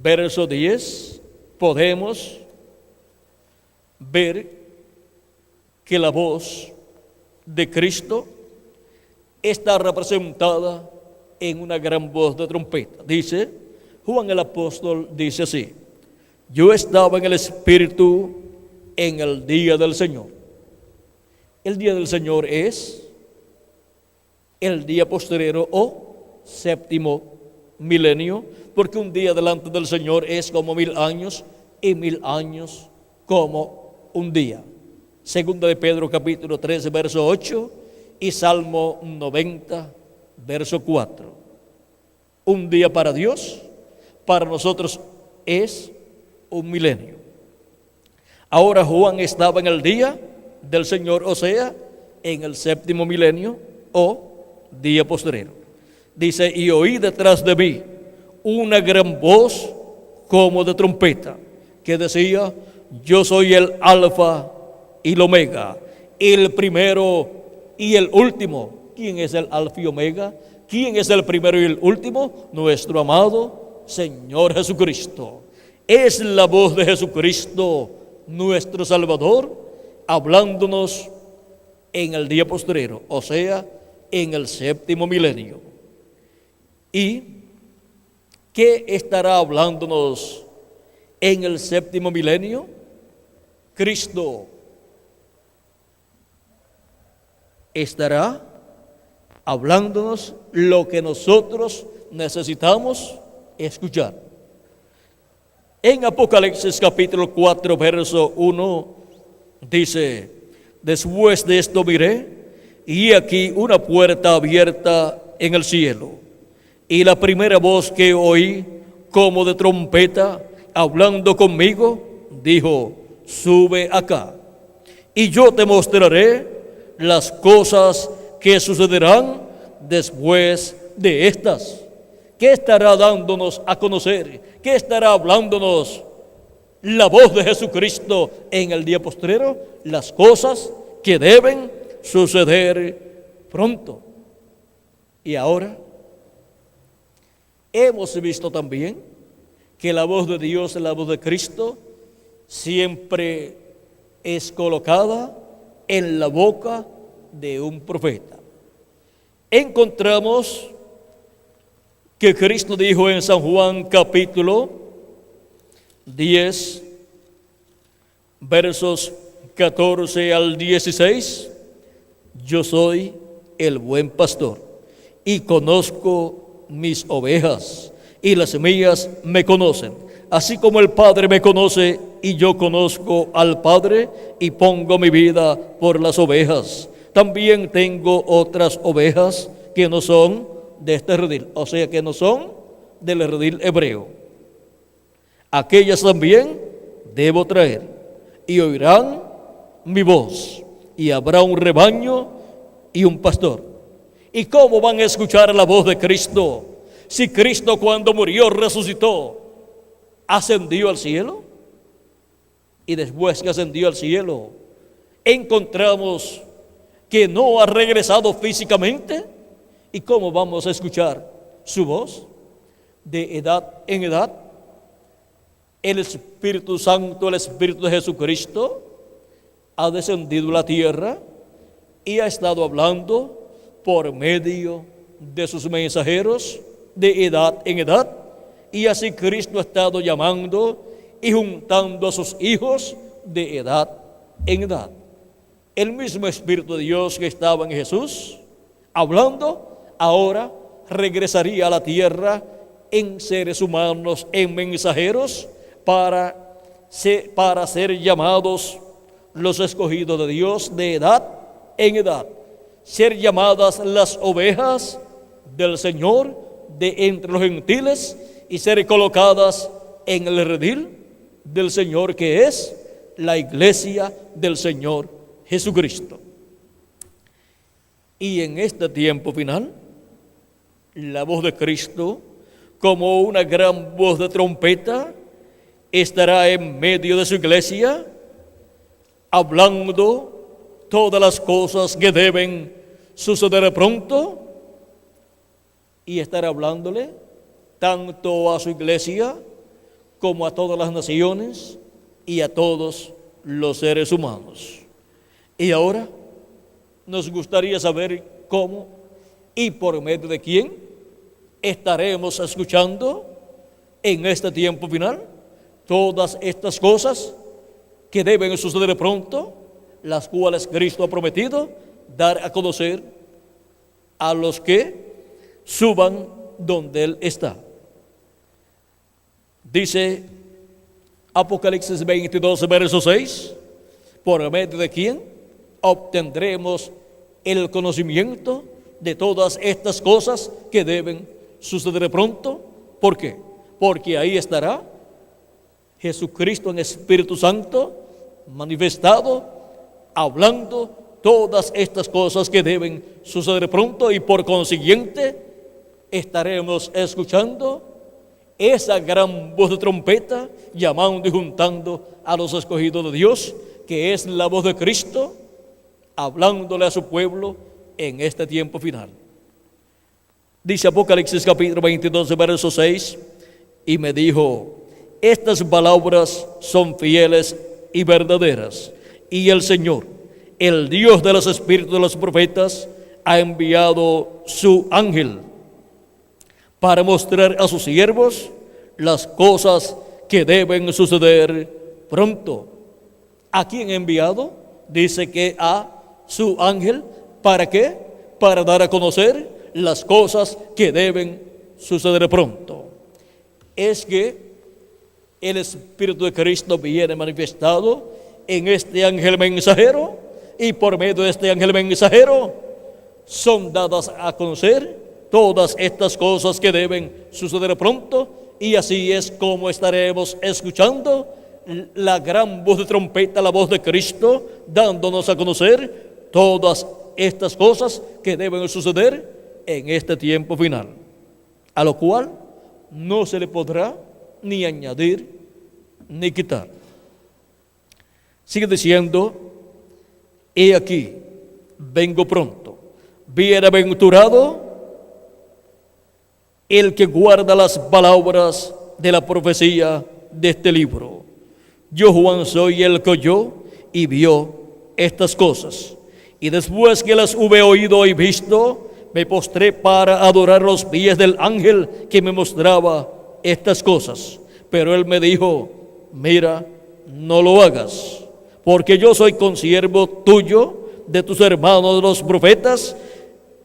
verso 10, podemos ver que la voz de Cristo está representada en una gran voz de trompeta. Dice, Juan el apóstol dice así: yo estaba en el Espíritu en el día del Señor. El día del Señor es el día posterior o séptimo milenio, porque un día delante del Señor es como 1000 años, y 1000 años como un día. Segunda de Pedro capítulo 13, verso 8, y Salmo 90, verso 4. Un día para Dios, para nosotros es un milenio. Ahora Juan estaba en el día del Señor, o sea, en el séptimo milenio o día postrero. Dice, y oí detrás de mí una gran voz como de trompeta, que decía, yo soy el Alfa y el Omega, el primero y el último. ¿Quién es el Alfa y Omega? ¿Quién es el primero y el último? Nuestro amado Señor Jesucristo. Es la voz de Jesucristo, nuestro Salvador, hablándonos en el día postrero, o sea, en el séptimo milenio. ¿Y qué estará hablándonos en el séptimo milenio? Cristo estará hablándonos lo que nosotros necesitamos escuchar. En Apocalipsis capítulo 4, verso 1, dice, después de esto miré, y aquí una puerta abierta en el cielo. Y la primera voz que oí, como de trompeta, hablando conmigo, dijo, sube acá, y yo te mostraré las cosas que sucederán después de estas. ¿Qué estará dándonos a conocer? ¿Qué estará hablándonos la voz de Jesucristo en el día postrero? Las cosas que deben suceder pronto. Y ahora hemos visto también que la voz de Dios, la voz de Cristo, siempre es colocada en la boca de un profeta. Encontramos que Cristo dijo en San Juan capítulo 10, versos 14 al 16, yo soy el buen pastor y conozco mis ovejas y las mías me conocen, así como el Padre me conoce y yo conozco al Padre y pongo mi vida por las ovejas. También tengo otras ovejas que no son de este redil, o sea que no son del redil hebreo. Aquellas también debo traer y oirán mi voz y habrá un rebaño y un pastor. ¿Y cómo van a escuchar la voz de Cristo si Cristo cuando murió resucitó, ascendió al cielo? Y después que ascendió al cielo, encontramos que no ha regresado físicamente. ¿Y cómo vamos a escuchar su voz? De edad en edad, el Espíritu Santo, el Espíritu de Jesucristo, ha descendido a la tierra y ha estado hablando por medio de sus mensajeros de edad en edad. Y así Cristo ha estado llamando y juntando a sus hijos de edad en edad. El mismo Espíritu de Dios que estaba en Jesús, hablando, ahora regresaría a la tierra en seres humanos, en mensajeros, para ser llamados los escogidos de Dios de edad en edad, ser llamadas las ovejas del Señor de entre los gentiles y ser colocadas en el redil del Señor, que es la iglesia del Señor Jesucristo. Y en este tiempo final, la voz de Cristo, como una gran voz de trompeta, estará en medio de su iglesia, hablando todas las cosas que deben suceder pronto, y estará hablándole tanto a su iglesia como a todas las naciones y a todos los seres humanos. Y ahora nos gustaría saber cómo y por medio de quién estaremos escuchando en este tiempo final todas estas cosas que deben suceder pronto, las cuales Cristo ha prometido dar a conocer a los que suban donde Él está. Dice Apocalipsis 22, verso 6, por medio de quién obtendremos el conocimiento de todas estas cosas que deben suceder pronto. ¿Por qué? Porque ahí estará Jesucristo en Espíritu Santo, manifestado, hablando todas estas cosas que deben suceder pronto, y por consiguiente estaremos escuchando esa gran voz de trompeta llamando y juntando a los escogidos de Dios, que es la voz de Cristo hablándole a su pueblo en este tiempo final. Dice Apocalipsis capítulo 22, verso 6, y me dijo: estas palabras son fieles y verdaderas, y el Señor, el Dios de los espíritus de los profetas, ha enviado su ángel para mostrar a sus siervos las cosas que deben suceder pronto. ¿A quién ha enviado? Dice que a su ángel. ¿Para qué? Para dar a conocer las cosas que deben suceder pronto. Es que el Espíritu de Cristo viene manifestado en este ángel mensajero, y por medio de este ángel mensajero son dadas a conocer todas estas cosas que deben suceder pronto, y así es como estaremos escuchando la gran voz de trompeta, la voz de Cristo, dándonos a conocer todas estas cosas que deben suceder en este tiempo final, a lo cual no se le podrá ni añadir ni quitar. Sigue diciendo: he aquí, vengo pronto. Bienaventurado el que guarda las palabras de la profecía de este libro. Yo, Juan, soy el que oyó y vio estas cosas, y después que las hube oído y visto, me postré para adorar los pies del ángel que me mostraba estas cosas. Pero él me dijo: mira, no lo hagas, porque yo soy consiervo tuyo, de tus hermanos los profetas,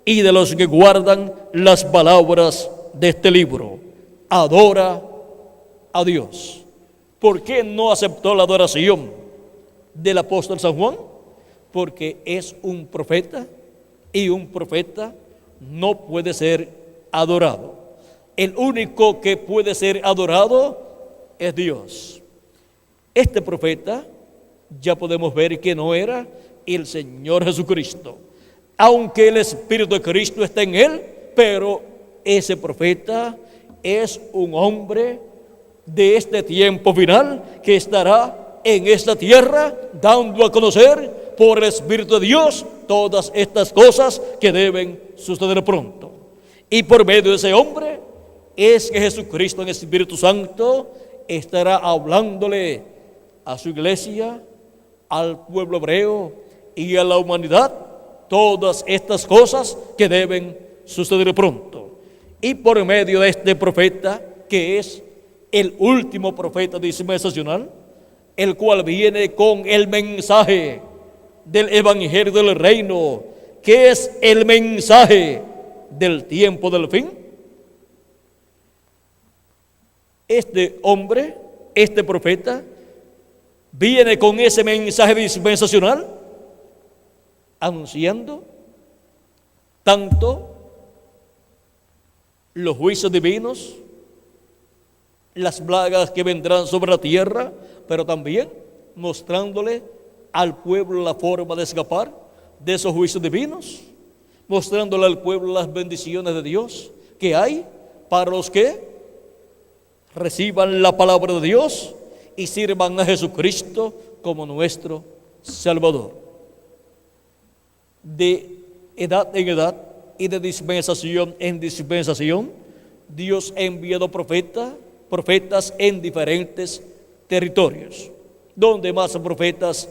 y de los que guardan las palabras de este libro. Adora a Dios. ¿Por qué no aceptó la adoración del apóstol San Juan? Porque es un profeta, y un profeta no puede ser adorado. El único que puede ser adorado es Dios. Este profeta ya podemos ver que no era el Señor Jesucristo, aunque el Espíritu de Cristo está en él, pero ese profeta es un hombre de este tiempo final que estará en esta tierra dando a conocer por el Espíritu de Dios todas estas cosas que deben suceder pronto. Y por medio de ese hombre es que Jesucristo en el Espíritu Santo estará hablándole a su iglesia, al pueblo hebreo y a la humanidad todas estas cosas que deben suceder pronto. Y por medio de este profeta, que es el último profeta dispensacional, el cual viene con el mensaje del evangelio del reino, que es el mensaje del tiempo del fin. Este hombre, este profeta, viene con ese mensaje dispensacional, anunciando tanto los juicios divinos, las plagas que vendrán sobre la tierra, pero también mostrándole al pueblo la forma de escapar de esos juicios divinos, mostrándole al pueblo las bendiciones de Dios que hay para los que reciban la palabra de Dios y sirvan a Jesucristo como nuestro Salvador. De edad en edad y de dispensación en dispensación, Dios ha enviado profetas en diferentes territorios. Donde más profetas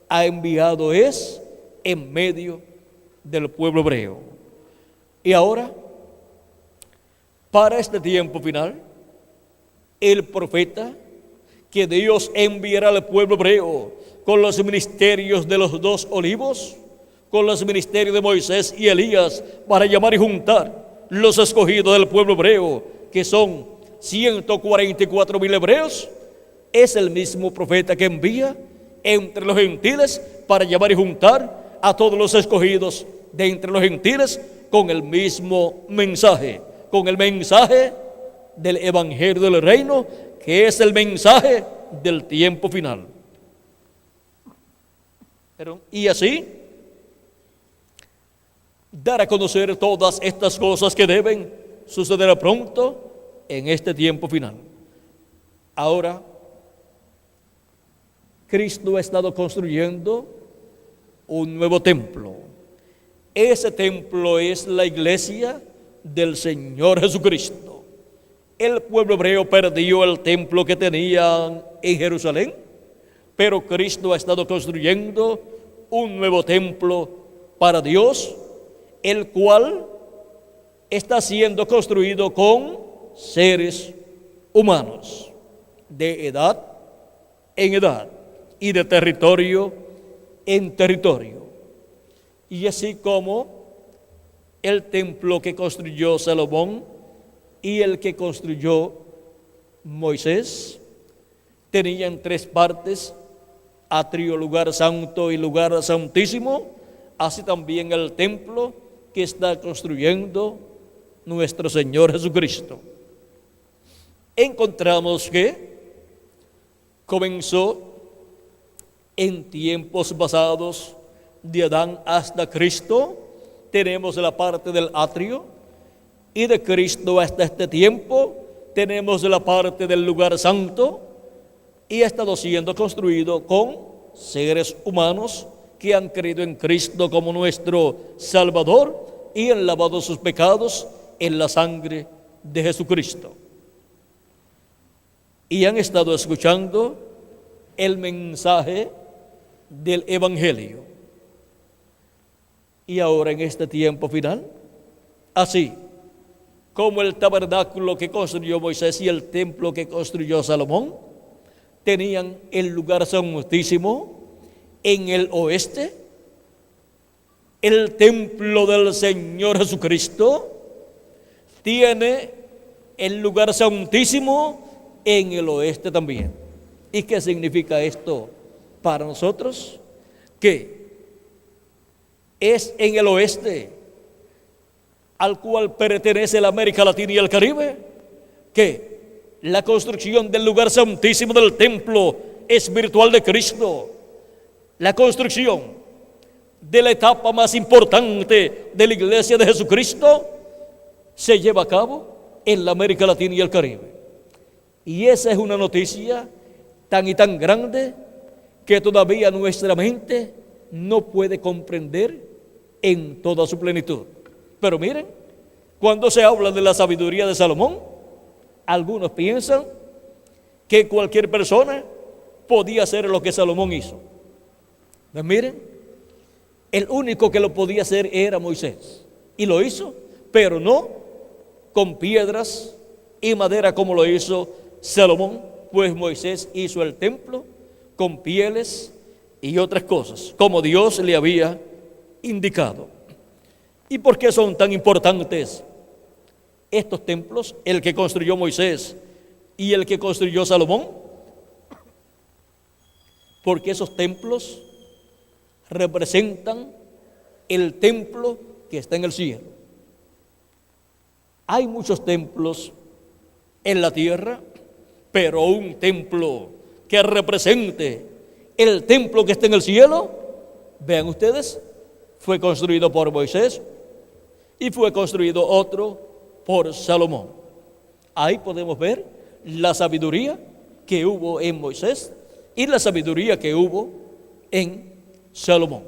ha enviado es en medio del pueblo hebreo. Y ahora, para este tiempo final, el profeta que Dios enviará al pueblo hebreo con los ministerios de los dos olivos, con los ministerios de Moisés y Elías, para llamar y juntar los escogidos del pueblo hebreo, que son 144,000 hebreos, es el mismo profeta que envía entre los gentiles para llamar y juntar a todos los escogidos de entre los gentiles con el mismo mensaje, con el mensaje del evangelio del reino, que es el mensaje del tiempo final. Y así, dar a conocer todas estas cosas que deben suceder pronto en este tiempo final. Ahora, Cristo ha estado construyendo un nuevo templo. Ese templo es la iglesia del Señor Jesucristo. El pueblo hebreo perdió el templo que tenían en Jerusalén, pero Cristo ha estado construyendo un nuevo templo para Dios, el cual está siendo construido con seres humanos, de edad en edad y de territorio en territorio. Y así como el templo que construyó Salomón y el que construyó Moisés tenían 3 partes: atrio, lugar santo y lugar santísimo. Así también el templo que está construyendo nuestro Señor Jesucristo. Encontramos que comenzó en tiempos pasados, de Adán hasta Cristo. Tenemos la parte del atrio, y de Cristo hasta este tiempo tenemos la parte del lugar santo, y ha estado siendo construido con seres humanos que han creído en Cristo como nuestro Salvador y han lavado sus pecados en la sangre de Jesucristo. Y han estado escuchando el mensaje del Evangelio. Y ahora en este tiempo final, así como el tabernáculo que construyó Moisés y el templo que construyó Salomón tenían el lugar santísimo en el oeste, el templo del Señor Jesucristo tiene el lugar santísimo en el oeste también. ¿Y qué significa esto para nosotros? Que es en el oeste al cual pertenece la América Latina y el Caribe, que la construcción del lugar santísimo del templo es virtual de Cristo. La construcción de la etapa más importante de la iglesia de Jesucristo se lleva a cabo en la América Latina y el Caribe. Y esa es una noticia tan y tan grande que todavía nuestra mente no puede comprender en toda su plenitud. Pero miren, cuando se habla de la sabiduría de Salomón, algunos piensan que cualquier persona podía hacer lo que Salomón hizo. Pues miren, el único que lo podía hacer era Moisés, y lo hizo, pero no con piedras y madera como lo hizo Salomón, pues Moisés hizo el templo con pieles y otras cosas, como Dios le había indicado. ¿Y por qué son tan importantes estos templos, el que construyó Moisés y el que construyó Salomón? Porque esos templos representan el templo que está en el cielo. Hay muchos templos en la tierra, pero un templo que represente el templo que está en el cielo, vean ustedes, fue construido por Moisés y fue construido otro por Salomón. Ahí podemos ver la sabiduría que hubo en Moisés y la sabiduría que hubo en Salomón.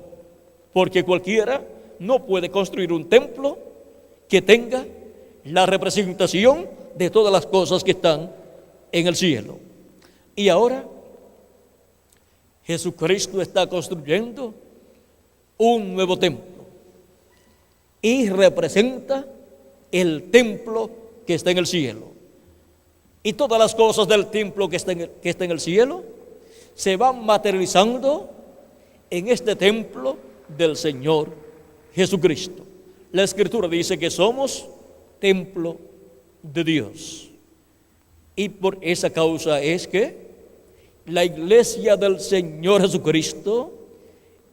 Porque cualquiera no puede construir un templo que tenga la representación de todas las cosas que están en el cielo. Y ahora Jesucristo está construyendo un nuevo templo y representa el templo que está en el cielo. Y todas las cosas del templo que está en el cielo se van materializando en este templo del Señor Jesucristo. La Escritura dice que somos templo de Dios. Y por esa causa es que la iglesia del Señor Jesucristo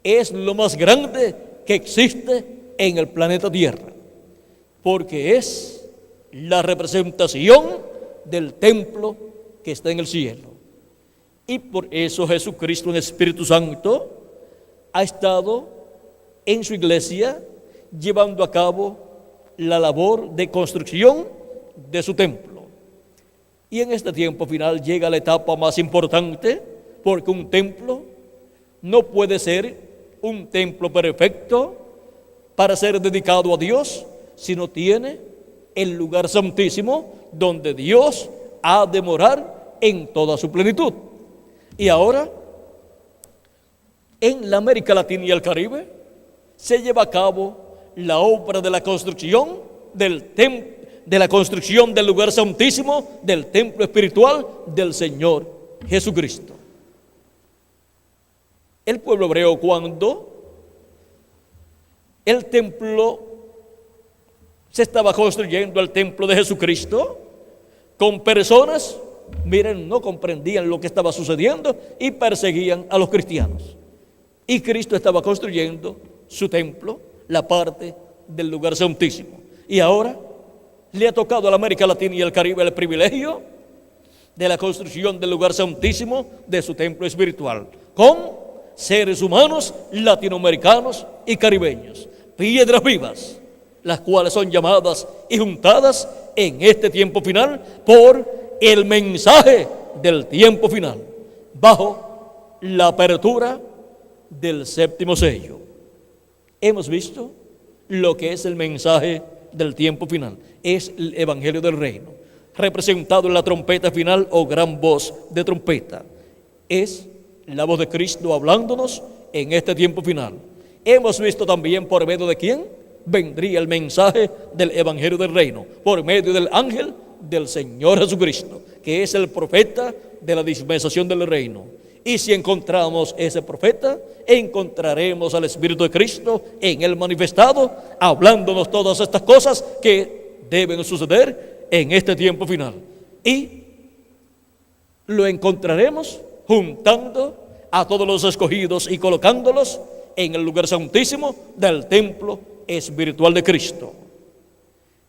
es lo más grande que existe en el planeta Tierra, porque es la representación del templo que está en el cielo. Y por eso Jesucristo en Espíritu Santo ha estado en su iglesia llevando a cabo la labor de construcción de su templo. Y en este tiempo final llega la etapa más importante, porque un templo no puede ser un templo perfecto para ser dedicado a Dios si no tiene el lugar santísimo donde Dios ha de morar en toda su plenitud. Y ahora, en la América Latina y el Caribe, se lleva a cabo la obra de la construcción del lugar santísimo, del templo espiritual del Señor Jesucristo. El pueblo hebreo, cuando el templo se estaba construyendo, el templo de Jesucristo, con personas, miren, no comprendían lo que estaba sucediendo y perseguían a los cristianos. Y Cristo estaba construyendo su templo, la parte del lugar santísimo. Y ahora le ha tocado a la América Latina y el Caribe el privilegio de la construcción del lugar santísimo de su templo espiritual, con seres humanos latinoamericanos y caribeños, piedras vivas, las cuales son llamadas y juntadas en este tiempo final por el mensaje del tiempo final, bajo la apertura del séptimo sello. Hemos visto lo que es el mensaje del tiempo final. Es el Evangelio del Reino, representado en la trompeta final o gran voz de trompeta. Es la voz de Cristo hablándonos en este tiempo final. Hemos visto también por medio de quién vendría el mensaje del Evangelio del Reino, por medio del ángel del Señor Jesucristo, que es el profeta de la dispensación del reino. Y si encontramos ese profeta, encontraremos al Espíritu de Cristo en él manifestado, hablándonos todas estas cosas que deben suceder en este tiempo final. Y lo encontraremos juntando a todos los escogidos y colocándolos en el lugar santísimo del templo espiritual de Cristo.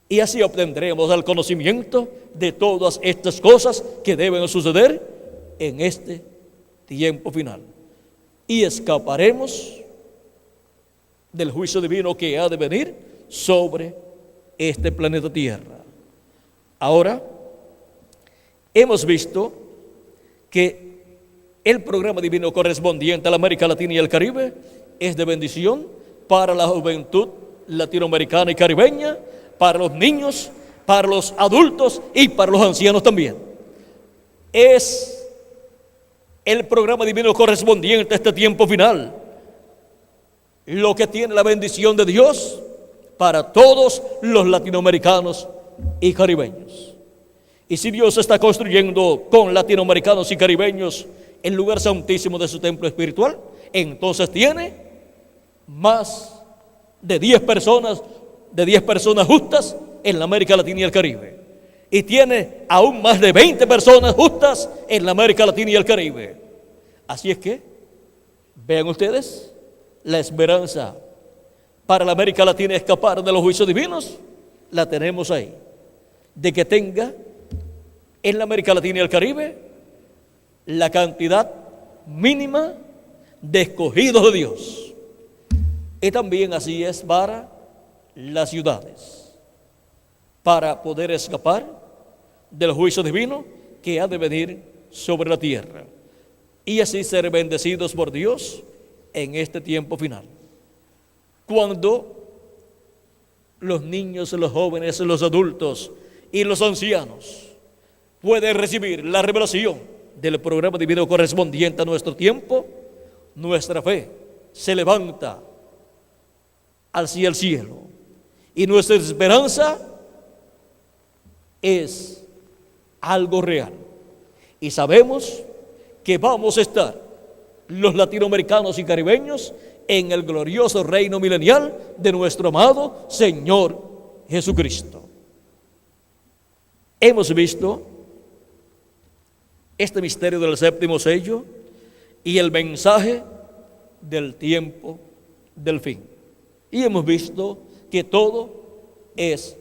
Y así obtendremos el conocimiento de todas estas cosas que deben suceder en este tiempo final. Y escaparemos del juicio divino que ha de venir sobre este planeta Tierra. Ahora, hemos visto que el programa divino correspondiente a la América Latina y el Caribe es de bendición para la juventud latinoamericana y caribeña, para los niños, para los adultos y para los ancianos también. Es el programa divino correspondiente a este tiempo final, lo que tiene la bendición de Dios para todos los latinoamericanos y caribeños. Y si Dios está construyendo con latinoamericanos y caribeños el lugar santísimo de su templo espiritual, entonces tiene más de 10 personas justas en la América Latina y el Caribe. Y tiene aún más de 20 personas justas en la América Latina y el Caribe. Así es que, vean ustedes, la esperanza para la América Latina escapar de los juicios divinos, la tenemos ahí. De que tenga en la América Latina y el Caribe la cantidad mínima de escogidos de Dios. Y también así es para las ciudades, para poder escapar del juicio divino que ha de venir sobre la tierra, y así ser bendecidos por Dios en este tiempo final. Cuando los niños, los jóvenes, los adultos y los ancianos pueden recibir la revelación del programa divino correspondiente a nuestro tiempo, nuestra fe se levanta hacia el cielo y nuestra esperanza es algo real. Y sabemos que vamos a estar los latinoamericanos y caribeños en el glorioso reino milenial de nuestro amado Señor Jesucristo. Hemos visto este misterio del séptimo sello y el mensaje del tiempo del fin. Y hemos visto que todo es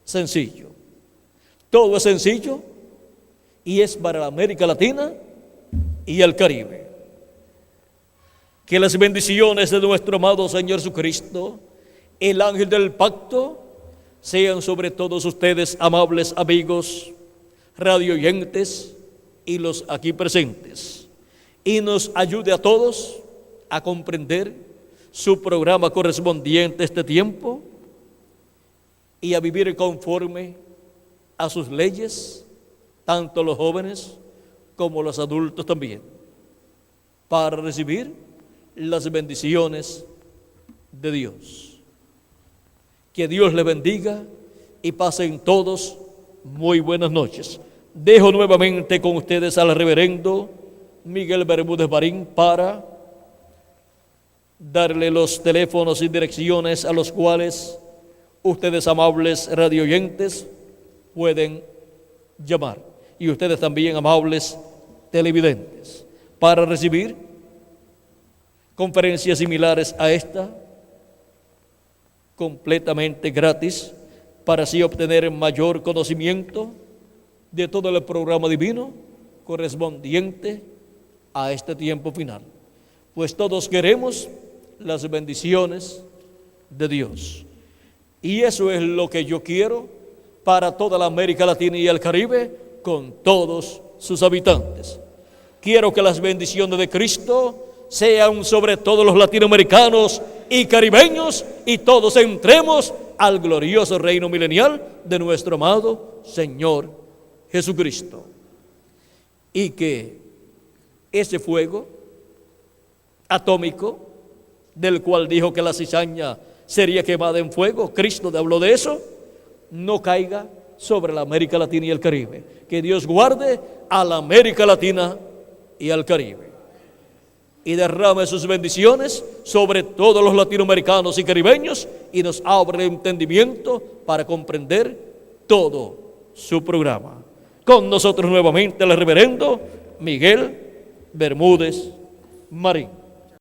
sencillo. Todo es sencillo y es para la América Latina y el Caribe. Que las bendiciones de nuestro amado Señor Jesucristo, el ángel del pacto, sean sobre todos ustedes, amables amigos, radioyentes y los aquí presentes, y nos ayude a todos a comprender su programa correspondiente a este tiempo y a vivir conforme a sus leyes, tanto los jóvenes como los adultos también, para recibir las bendiciones de Dios. Que Dios le bendiga y pasen todos muy buenas noches. Dejo nuevamente con ustedes al reverendo Miguel Bermúdez Marín para darle los teléfonos y direcciones a los cuales ustedes, amables radioyentes, pueden llamar, y ustedes también, amables televidentes, para recibir conferencias similares a esta, completamente gratis, para así obtener mayor conocimiento de todo el programa divino correspondiente a este tiempo final. Pues todos queremos las bendiciones de Dios. Y eso es lo que yo quiero para toda la América Latina y el Caribe, con todos sus habitantes. Quiero que las bendiciones de Cristo sean sobre todos los latinoamericanos y caribeños, y todos entremos al glorioso reino milenial de nuestro amado Señor Jesucristo. Y que ese fuego atómico, del cual dijo que la cizaña sería quemada en fuego, Cristo habló de eso, no caiga sobre la América Latina y el Caribe. Que Dios guarde a la América Latina y al Caribe, y derrame sus bendiciones sobre todos los latinoamericanos y caribeños, y nos abra el entendimiento para comprender todo su programa. Con nosotros nuevamente el reverendo Miguel Bermúdez Marín.